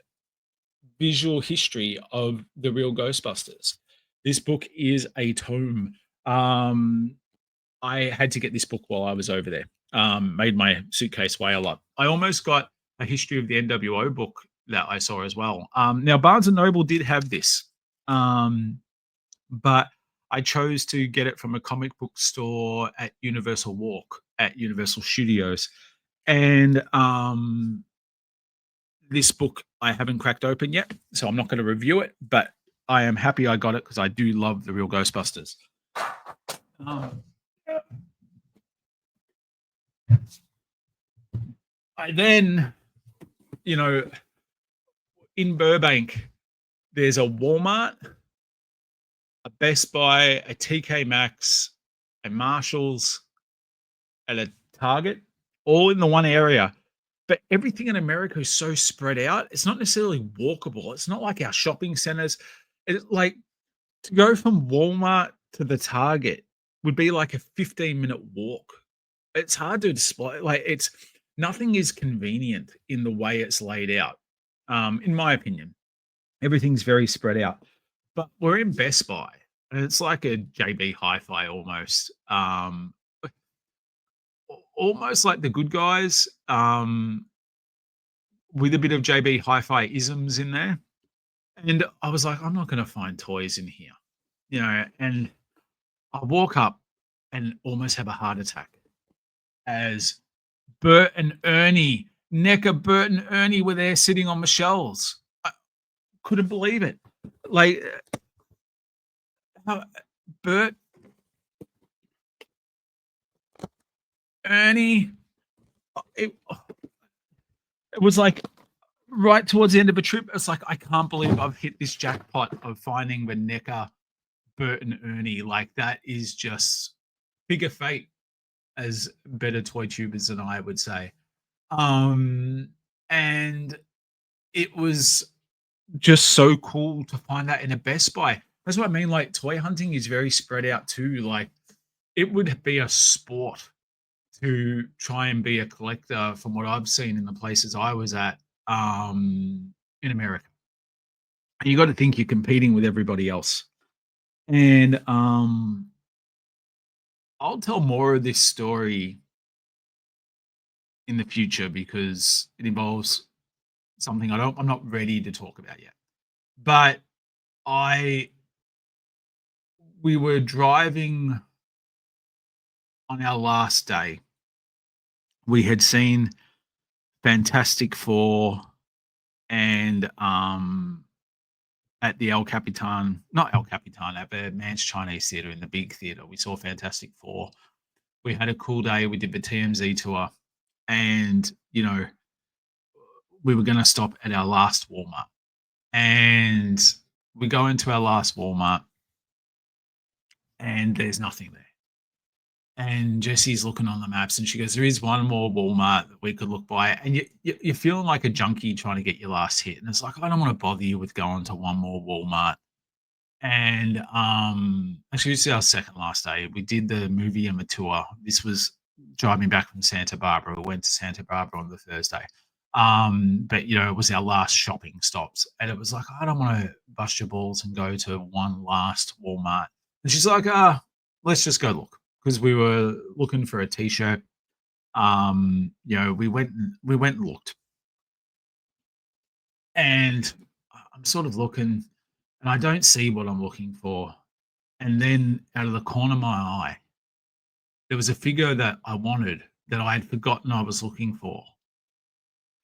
visual history of the real Ghostbusters. This book is a tome. I had to get this book while I was over there. Made my suitcase weigh a lot. I almost got a history of the NWO book that I saw as well. Now Barnes and Noble did have this, but I chose to get it from a comic book store at Universal Walk at Universal Studios, and this book I haven't cracked open yet, so I'm not going to review it. But I am happy I got it because I do love the real Ghostbusters. I then, in Burbank, there's a Walmart, a Best Buy, a TK Maxx, a Marshalls, and a Target, all in the one area. But everything in America is so spread out. It's not necessarily walkable. It's not like our shopping centers. It's like, to go from Walmart to the Target would be like a 15-minute walk. It's hard to display. Like, nothing is convenient in the way it's laid out. In my opinion, everything's very spread out. But we're in Best Buy, and it's like a JB Hi-Fi almost. Almost like the Good Guys, with a bit of JB Hi-Fi isms in there. And I was like, I'm not going to find toys in here, and I walk up and almost have a heart attack as Bert and Ernie, NECA Bert and Ernie were there sitting on the shelves. I couldn't believe it. Like, Bert, Ernie, it was like right towards the end of a trip. It's like, I can't believe I've hit this jackpot of finding the NECA Bert and Ernie. Like, that is just figure fate, as better toy tubers than I would say. And it was just so cool to find that in a Best Buy. That's what I mean. Like, toy hunting is very spread out too. Like, it would be a sport to try and be a collector from what I've seen in the places I was at, in America. You got to think you're competing with everybody else. And I'll tell more of this story in the future because it involves something I'm not ready to talk about yet. But we were driving on our last day. We had seen Fantastic Four and at the at the Man's Chinese Theatre in the big theatre. We saw Fantastic Four. We had a cool day. We did the TMZ tour, and we were going to stop at our last Walmart. And we go into our last Walmart, and there's nothing there. And Jessie's looking on the maps, and she goes, "There is one more Walmart that we could look by." And you're feeling like a junkie trying to get your last hit, and it's like, I don't want to bother you with going to one more Walmart. And actually, this is our second last day. We did the movie and the tour. This was driving back from Santa Barbara. We went to Santa Barbara on the Thursday. But it was our last shopping stops, and it was like, I don't want to bust your balls and go to one last Walmart. And she's like, let's just go look, because we were looking for a t-shirt. We went and looked, and I'm sort of looking, and I don't see what I'm looking for. And then out of the corner of my eye, there was a figure that I wanted that I had forgotten I was looking for.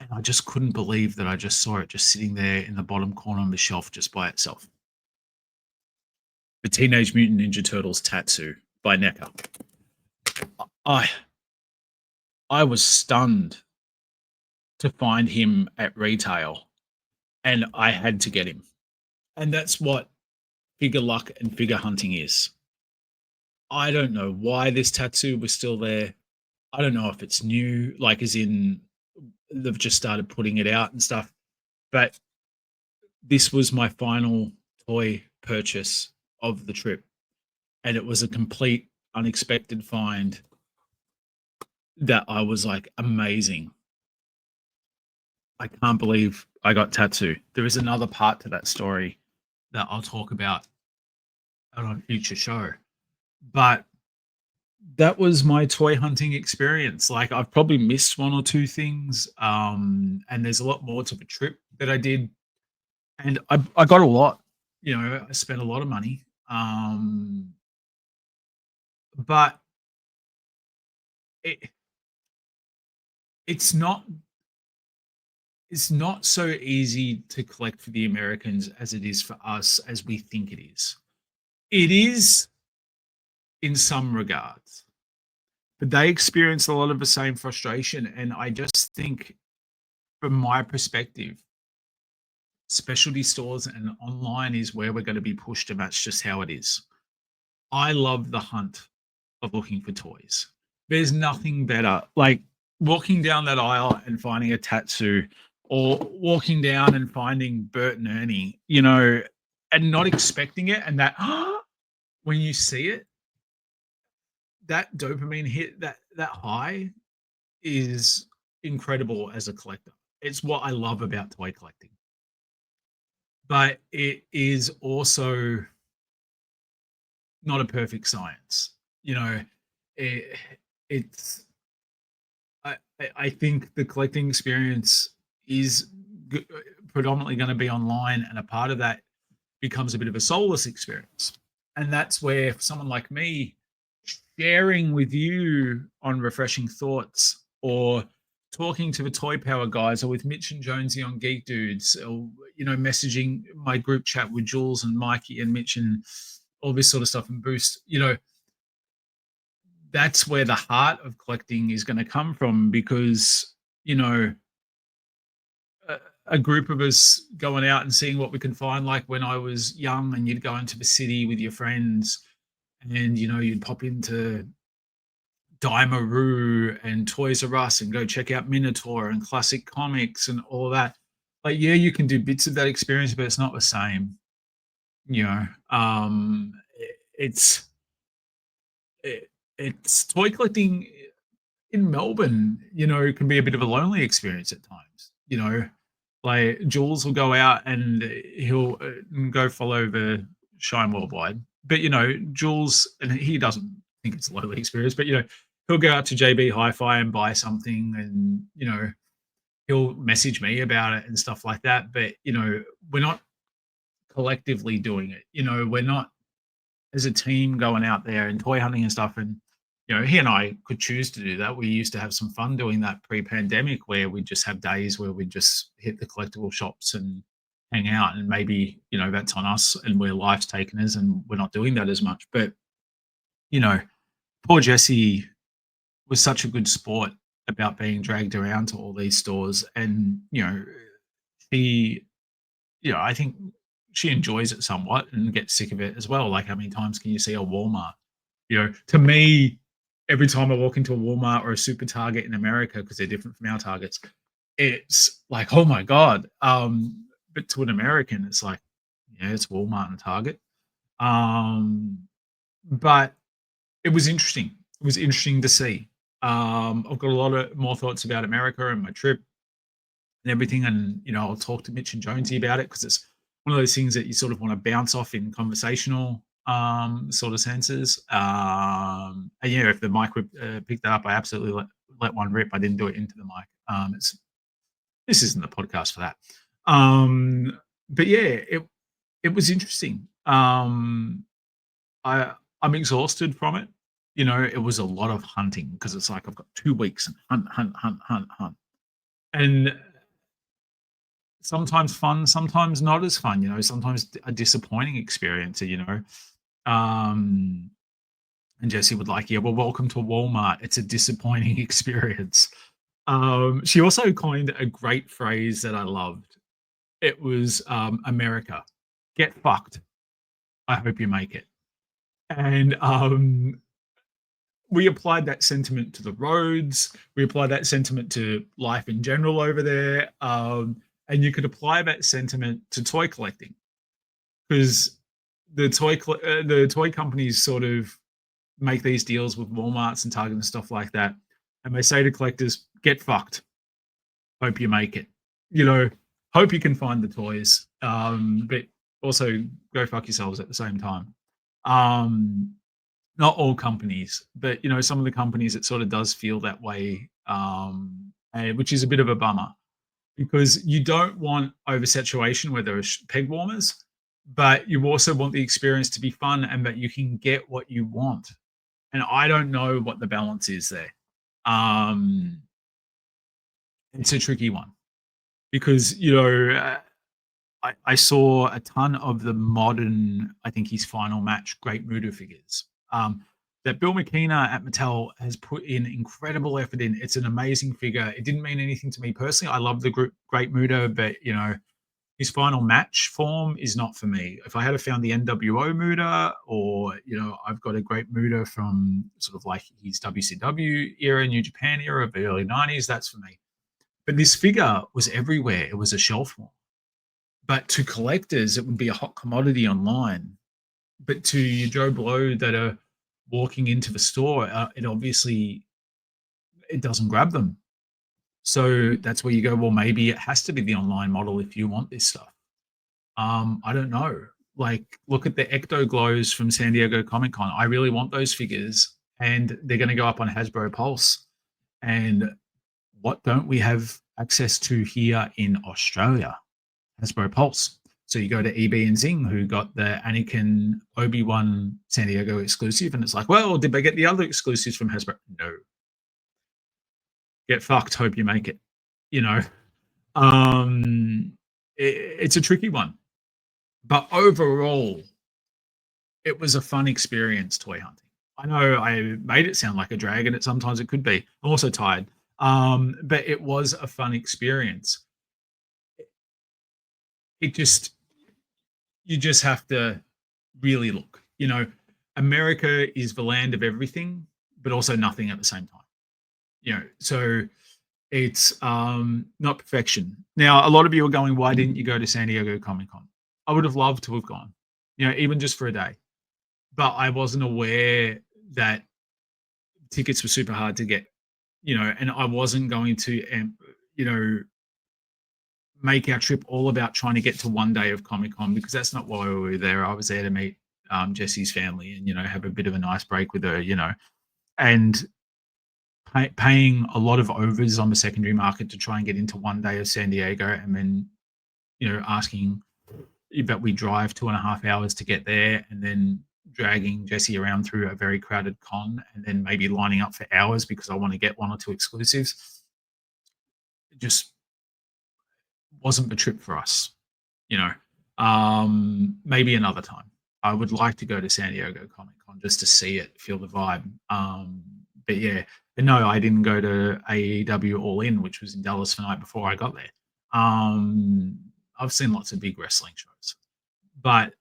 And I just couldn't believe that I just saw it just sitting there in the bottom corner of the shelf just by itself. The Teenage Mutant Ninja Turtles Tatsu by NECA. I I was stunned to find him at retail, and I had to get him. And that's what figure luck and figure hunting is. I don't know why this tattoo was still there. I don't know if it's new, like as in they've just started putting it out and stuff. But this was my final toy purchase of the trip, and it was a complete unexpected find that I was like, amazing. I can't believe I got tattoo. There is another part to that story that I'll talk about on a future show. But that was my toy hunting experience. Like I've probably missed one or two things. And there's a lot more to the trip that I did. And I got a lot, I spent a lot of money. But it it's not it's not so easy to collect for the Americans as it is for us as we think it is. It is in some regards, but they experience a lot of the same frustration. And I just think, from my perspective, specialty stores and online is where we're going to be pushed, and that's just how it is. I love the hunt of looking for toys. There's nothing better. Like walking down that aisle and finding a tattoo, or walking down and finding Bert and Ernie, and not expecting it. And that when you see it, that dopamine hit, that high is incredible as a collector. It's what I love about toy collecting. But it is also not a perfect science. It, it's I think the collecting experience is predominantly going to be online, and a part of that becomes a bit of a soulless experience. And that's where, for someone like me, sharing with you on refreshing thoughts, or talking to the Toy Power guys, or with Mitch and Jonesy on Geek Dudes, or messaging my group chat with Jules and Mikey and Mitch and all this sort of stuff, and Boost, that's where the heart of collecting is going to come from. Because a group of us going out and seeing what we can find, like when I was young and you'd go into the city with your friends, and you'd pop into Dimaroo and Toys R Us and go check out Minotaur and classic comics and all that. Like, yeah, you can do bits of that experience, but it's not the same. You know, um, it's it's toy collecting in Melbourne. It can be a bit of a lonely experience at times. Like Jules will go out and he'll go follow the Shine Worldwide, but Jules, and he doesn't think it's a lonely experience, but he'll go out to JB Hi-Fi and buy something, and he'll message me about it and stuff like that. But we're not collectively doing it. We're not, as a team, going out there and toy hunting and stuff. And he and I could choose to do that. We used to have some fun doing that pre-pandemic, where we'd just have days where we'd just hit the collectible shops and hang out. And maybe that's on us, and we're life's taken us, and we're not doing that as much. But poor Jessie was such a good sport about being dragged around to all these stores. And she, I think she enjoys it somewhat and gets sick of it as well. Like, how many times can you see a Walmart? To me, every time I walk into a Walmart or a Super Target in America, because they're different from our Targets, it's like, oh my God. But to an American, it's like, yeah, it's Walmart and Target. But it was interesting. It was interesting to see. I've got a lot of more thoughts about America and my trip and everything. And, I'll talk to Mitch and Jonesy about it, because it's one of those things that you sort of want to bounce off in conversational sort of senses. And if the mic picked that up, I absolutely let one rip. I didn't do it into the mic. This isn't the podcast for that. But yeah, it was interesting. I'm exhausted from it. It was a lot of hunting, because it's like I've got 2 weeks and hunt. And sometimes fun, sometimes not as fun, sometimes a disappointing experience, Um, and Jesse would like, yeah, well, welcome to Walmart. It's a disappointing experience. She also coined a great phrase that I loved. It was America, get fucked. I hope you make it. And we applied that sentiment to the roads. We applied that sentiment to life in general over there. And you could apply that sentiment to toy collecting because the toy companies sort of make these deals with Walmarts and Target and stuff like that, and they say to collectors, "Get fucked. Hope you make it. You know, hope you can find the toys, but also go fuck yourselves at the same time." Um, Not all companies, but some of the companies it sort of does feel that way, which is a bit of a bummer because you don't want oversaturation where there are peg warmers, but you also want the experience to be fun and that you can get what you want. And I don't know what the balance is there. Um, it's a tricky one because I saw a ton of the modern, I think his final match, Great Muta figures. That Bill McKenna at Mattel has put in incredible effort in. It's an amazing figure. It didn't mean anything to me personally. I love the group Great Muta, but his final match form is not for me. If I had found the NWO Muta, or I've got a great Muta from sort of like his WCW era, New Japan era of the early '90s, that's for me. But this figure was everywhere. It was a shelf one. But to collectors, it would be a hot commodity online. But to your Joe Blow that are walking into the store, it doesn't grab them. So that's where you go, well, maybe it has to be the online model if you want this stuff. I don't know. Like, look at the Ecto Glows from San Diego Comic Con. I really want those figures, and they're going to go up on Hasbro Pulse. And what don't we have access to here in Australia? Hasbro Pulse. So you go to EB and Zing, who got the Anakin Obi-Wan San Diego exclusive, and it's like, well, did they get the other exclusives from Hasbro? No. Get fucked. Hope you make it. You know, it's a tricky one, but overall, it was a fun experience toy hunting. I know I made it sound like a drag, and sometimes it could be. I'm also tired, but it was a fun experience. It just You just have to really look. America is the land of everything, but also nothing at the same time. So it's not perfection. Now, a lot of you are going, why didn't you go to San Diego Comic Con? I would have loved to have gone, even just for a day. But I wasn't aware that tickets were super hard to get, and I wasn't going to, make our trip all about trying to get to one day of Comic Con because that's not why we were there. I was there to meet Jesse's family and have a bit of a nice break with her, and paying a lot of overs on the secondary market to try and get into one day of San Diego, and then asking that we drive 2.5 hours to get there, and then dragging Jesse around through a very crowded con, and then maybe lining up for hours because I want to get one or two exclusives. It just wasn't the trip for us. Maybe another time. I would like to go to San Diego Comic Con just to see it, feel the vibe. But yeah, but no, I didn't go to AEW All In, which was in Dallas the night before I got there. I've seen lots of big wrestling shows, but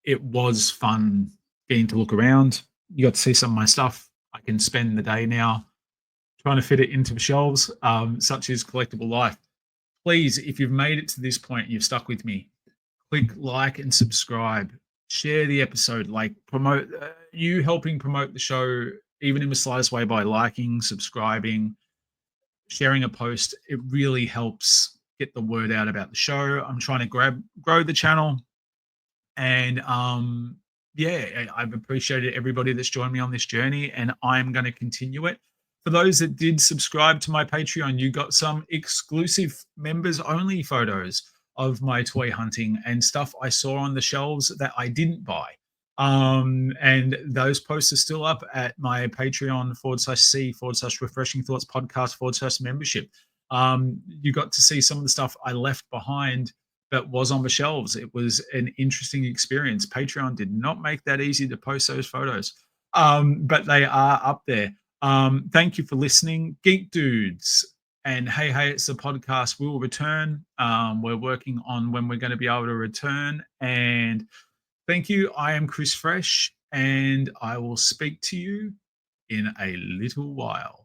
it was fun getting to look around. You got to see some of my stuff. I can spend the day now trying to fit it into the shelves. Such is collectible life. Please, if you've made it to this point, you've stuck with me, click like and subscribe. Share the episode, like promote you helping promote the show, even in the slightest way by liking, subscribing, sharing a post. It really helps get the word out about the show. I'm trying to grow the channel. And yeah, I've appreciated everybody that's joined me on this journey, and I'm going to continue it. For those that did subscribe to my Patreon, you got some exclusive members only photos of my toy hunting and stuff I saw on the shelves that I didn't buy. And those posts are still up at my Patreon /C/Refreshing Thoughts Podcast /membership. You got to see some of the stuff I left behind that was on the shelves. It was an interesting experience. Patreon did not make that easy to post those photos, but they are up there. Thank you for listening, Geek Dudes. And hey, hey, it's the podcast. We will return. We're working on when we're going to be able to return. And thank you. I am Chris Fresh, and I will speak to you in a little while.